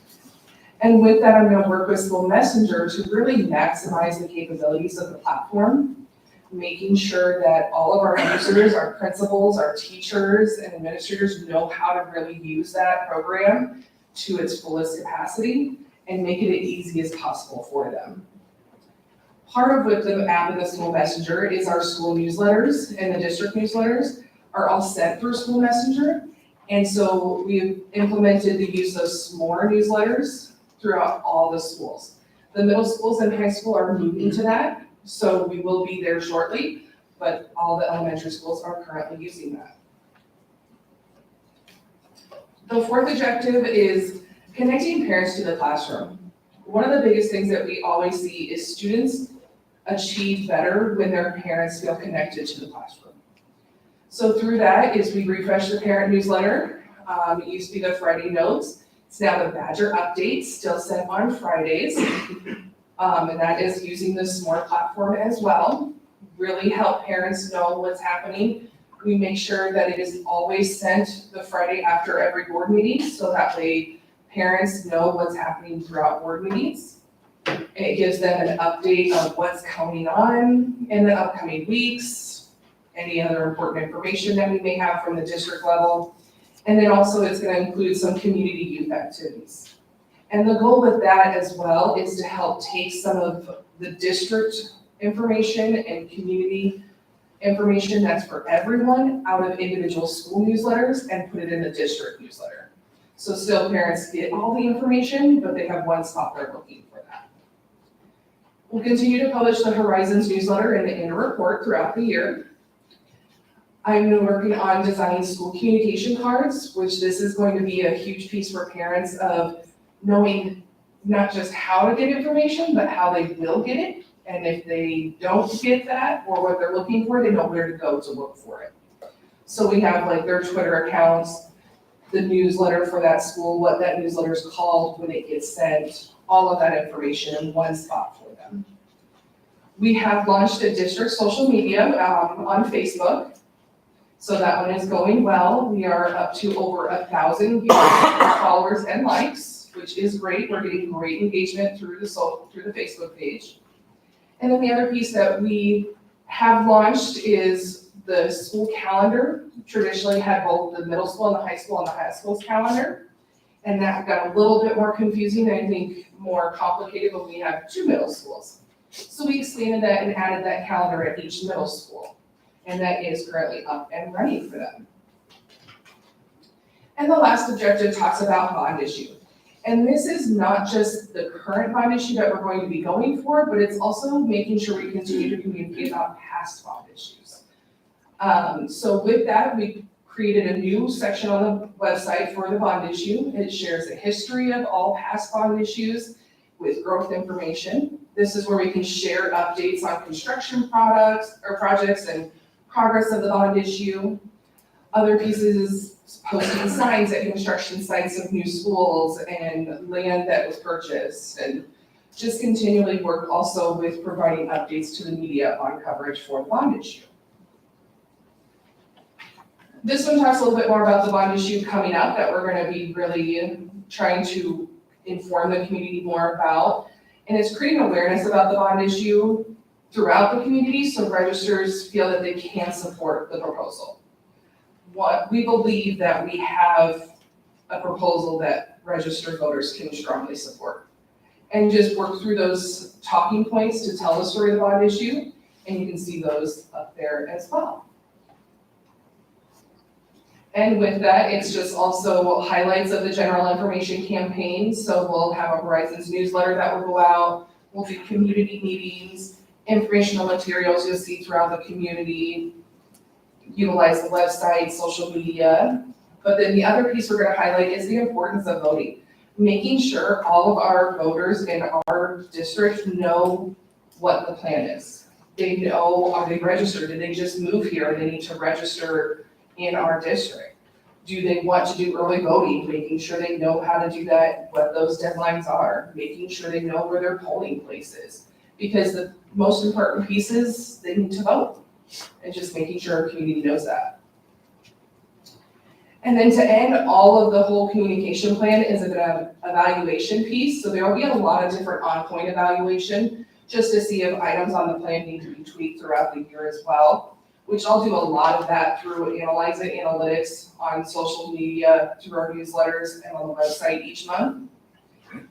And with that, I'm going to work with School Messenger to really maximize the capabilities of the platform, making sure that all of our users, our principals, our teachers, and administrators know how to really use that program to its fullest capacity and make it as easy as possible for them. Part of what the app and the School Messenger is our school newsletters, and the district newsletters are all sent through School Messenger. And so we've implemented the use of SMORE newsletters throughout all the schools. The middle schools and high school are moving to that, so we will be there shortly, but all the elementary schools are currently using that. The fourth objective is connecting parents to the classroom. One of the biggest things that we always see is students achieve better when their parents feel connected to the classroom. So through that is we refresh the parent newsletter. It used to be the Friday notes. It's now the Badger updates, still sent on Fridays. And that is using the SMORE platform as well. Really help parents know what's happening. We make sure that it is always sent the Friday after every board meeting, so that way parents know what's happening throughout board meetings. And it gives them an update of what's coming on in the upcoming weeks, any other important information that we may have from the district level. And then also it's going to include some community youth activities. And the goal with that as well is to help take some of the district information and community information that's for everyone out of individual school newsletters and put it in the district newsletter. So still parents get all the information, but they have one spot they're looking for that. We'll continue to publish the Horizons newsletter and the inner report throughout the year. I'm working on designing school communication cards, which this is going to be a huge piece for parents of knowing not just how to get information, but how they will get it. And if they don't get that or what they're looking for, they know where to go to look for it. So we have like their Twitter accounts, the newsletter for that school, what that newsletter is called when it gets sent, all of that information in one spot for them. We have launched a district social media on Facebook. So that one is going well. We are up to over 1,000 followers and likes, which is great. We're getting great engagement through the Facebook page. And then the other piece that we have launched is the school calendar. Traditionally had both the middle school and the high school's calendar. And that got a little bit more confusing, I think more complicated when we have 2 middle schools. So we expanded that and added that calendar at each middle school. And that is currently up and running for them. And the last objective talks about bond issue. And this is not just the current bond issue that we're going to be going for, but it's also making sure we continue to communicate about past bond issues. So with that, we created a new section on the website for the bond issue. It shares a history of all past bond issues with growth information. This is where we can share updates on construction projects and progress of the bond issue. Other pieces, posting signs at construction sites of new schools and land that was purchased, and just continually work also with providing updates to the media on coverage for the bond issue. This one talks a little bit more about the bond issue coming up that we're gonna be really trying to inform the community more about. And it's creating awareness about the bond issue throughout the community so registers feel that they can support the proposal. What we believe that we have a proposal that registered voters can strongly support. And just work through those talking points to tell the story of the bond issue, and you can see those up there as well. And with that, it's just also highlights of the general information campaign. So we'll have a Horizons newsletter that will go out. We'll do community meetings, informational materials you'll see throughout the community, utilize the website, social media. But then the other piece we're gonna highlight is the importance of voting. Making sure all of our voters in our district know what the plan is. They know, are they registered? Did they just move here? They need to register in our district. Do they want to do early voting? Making sure they know how to do that, what those deadlines are, making sure they know where their polling place is. Because the most important piece is they need to vote, and just making sure our community knows that. And then to end all of the whole communication plan is an evaluation piece. So there will be a lot of different on-point evaluation just to see if items on the plan need to be tweaked throughout the year as well, which I'll do a lot of that through Analyze It Analytics on social media, through our newsletters, and on the website each month.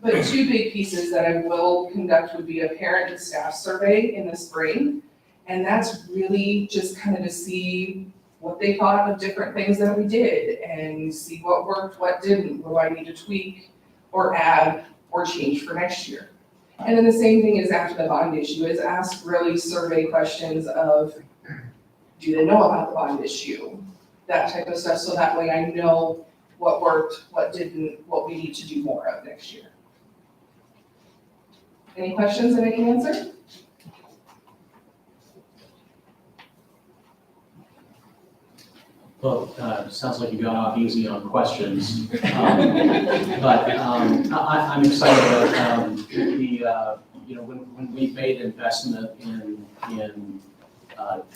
But two big pieces that I will conduct would be a parent and staff survey in the spring. And that's really just kind of to see what they thought of different things that we did and see what worked, what didn't, what do I need to tweak or add or change for next year. And then the same thing is after the bond issue is ask really survey questions of, do they know about the bond issue? That type of stuff, so that way I know what worked, what didn't, what we need to do more of next year. Any questions that I can answer? Well, sounds like you got off easy on questions. I'm excited about when we've made investment in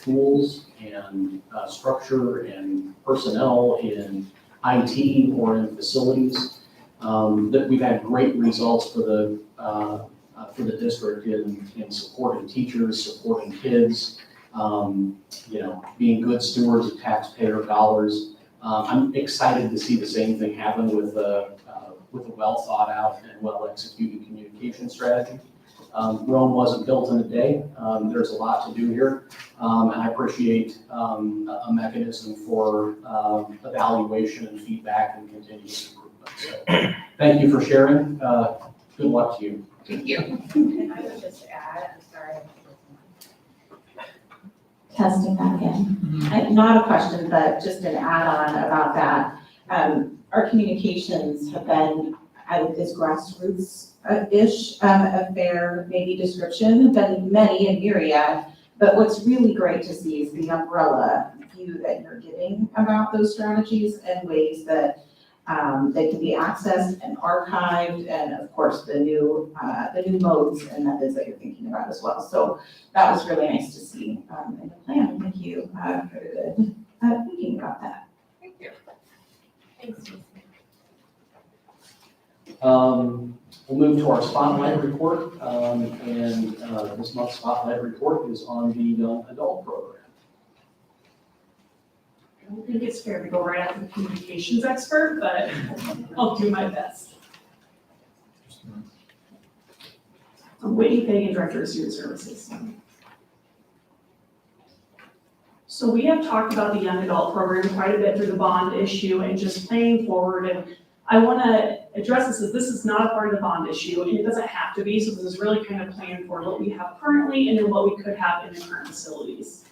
tools and structure and personnel in IT or in facilities, that we've had great results for the district in supporting teachers, supporting kids, being good stewards of taxpayer dollars. I'm excited to see the same thing happen with a well thought out and well executed communication strategy. Rome wasn't built in a day. There's a lot to do here. And I appreciate a mechanism for evaluation and feedback and continuous improvement. So thank you for sharing. Good luck to you. Thank you. And I would just add, I'm sorry. Testing that in. Not a question, but just an add-on about that. Our communications have been, is grassroots-ish, a fair maybe description, have been many and myriad. But what's really great to see is the umbrella view that you're giving about those strategies and ways that they can be accessed and archived, and of course the new modes and methods that you're thinking about as well. So that was really nice to see in the plan. Thank you for the good thinking about that. Thank you. Thanks. We'll move to our spotlight report, and this month's spotlight report is on the young adult program. I don't think it's fair to go right after the communications expert, but I'll do my best. I'm Whitney Fagan, Director of Student Services. So we have talked about the young adult program quite a bit through the bond issue and just planning forward. And I want to address this as this is not a part of the bond issue, and it doesn't have to be. So this is really kind of planned for what we have currently and then what we could have in the current facilities.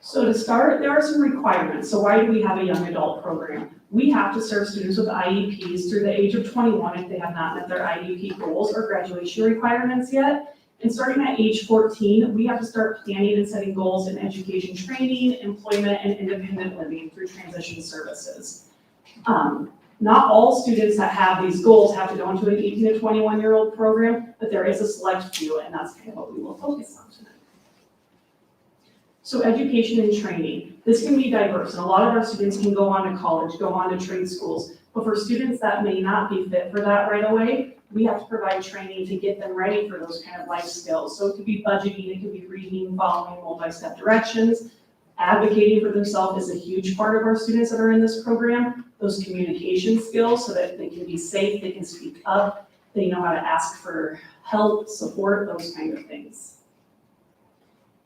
So to start, there are some requirements. So why do we have a young adult program? We have to serve students with IEPs through the age of 21 if they have not met their IEP goals or graduation requirements yet. And starting at age 14, we have to start planning and setting goals in education training, employment, and independent living through transition services. Not all students that have these goals have to go into an 18 to 21-year-old program, but there is a select few, and that's kind of what we will focus on tonight. So education and training. This can be diverse, and a lot of our students can go on to college, go on to trade schools, but for students that may not be fit for that right away, we have to provide training to get them ready for those kind of life skills. So it could be budgeting, it could be reading, following multi-step directions. Advocating for themselves is a huge part of our students that are in this program. Those communication skills so that they can be safe, they can speak up, they know how to ask for help, support, those kind of things.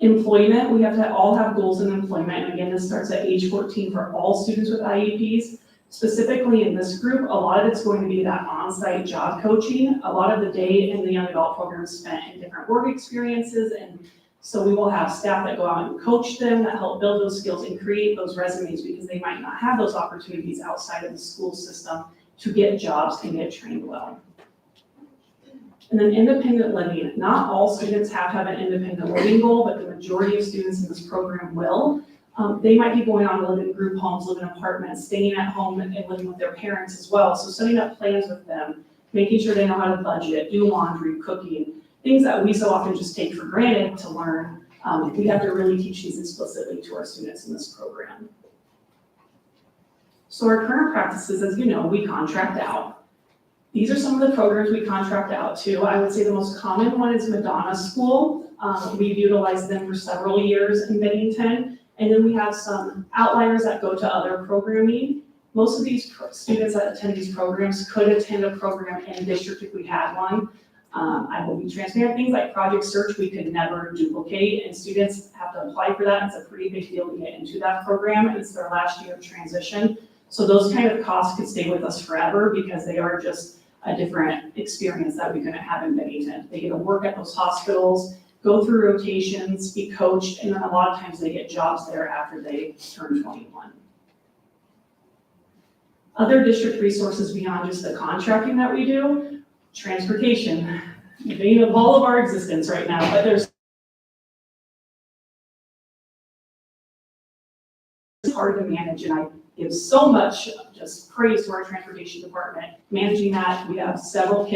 Employment, we have to all have goals in employment. And again, this starts at age 14 for all students with IEPs. Specifically in this group, a lot of it's going to be that on-site job coaching. A lot of the day in the young adult program is spent in different work experiences, and so we will have staff that go out and coach them, that help build those skills and create those resumes, because they might not have those opportunities outside of the school system to get jobs and get trained well. And then independent living. Not all students have to have an independent living goal, but the majority of students in this program will. They might be going on to live in group homes, live in apartments, staying at home and living with their parents as well. So setting up plans with them, making sure they know how to budget, do laundry, cooking, things that we so often just take for granted to learn. We have to really teach these explicitly to our students in this program. So our current practices, as you know, we contract out. These are some of the programs we contract out to. I would say the most common one is Madonna School. We've utilized them for several years in Bennington. And then we have some outliers that go to other programming. Most of these students that attend these programs could attend a program in district if we had one. I will be transparent, things like Project Search we could never duplicate, and students have to apply for that. It's a pretty big deal to get into that program, and it's their last year of transition. So those kind of costs could stay with us forever because they are just a different experience that we couldn't have in Bennington. They get to work at those hospitals, go through rotations, be coached, and then a lot of times they get jobs there after they turn 21. Other district resources beyond just the contracting that we do, transportation, the bane of all of our existence right now, but there's hard to manage, and I give so much just praise to our transportation department. Managing that, we have several kids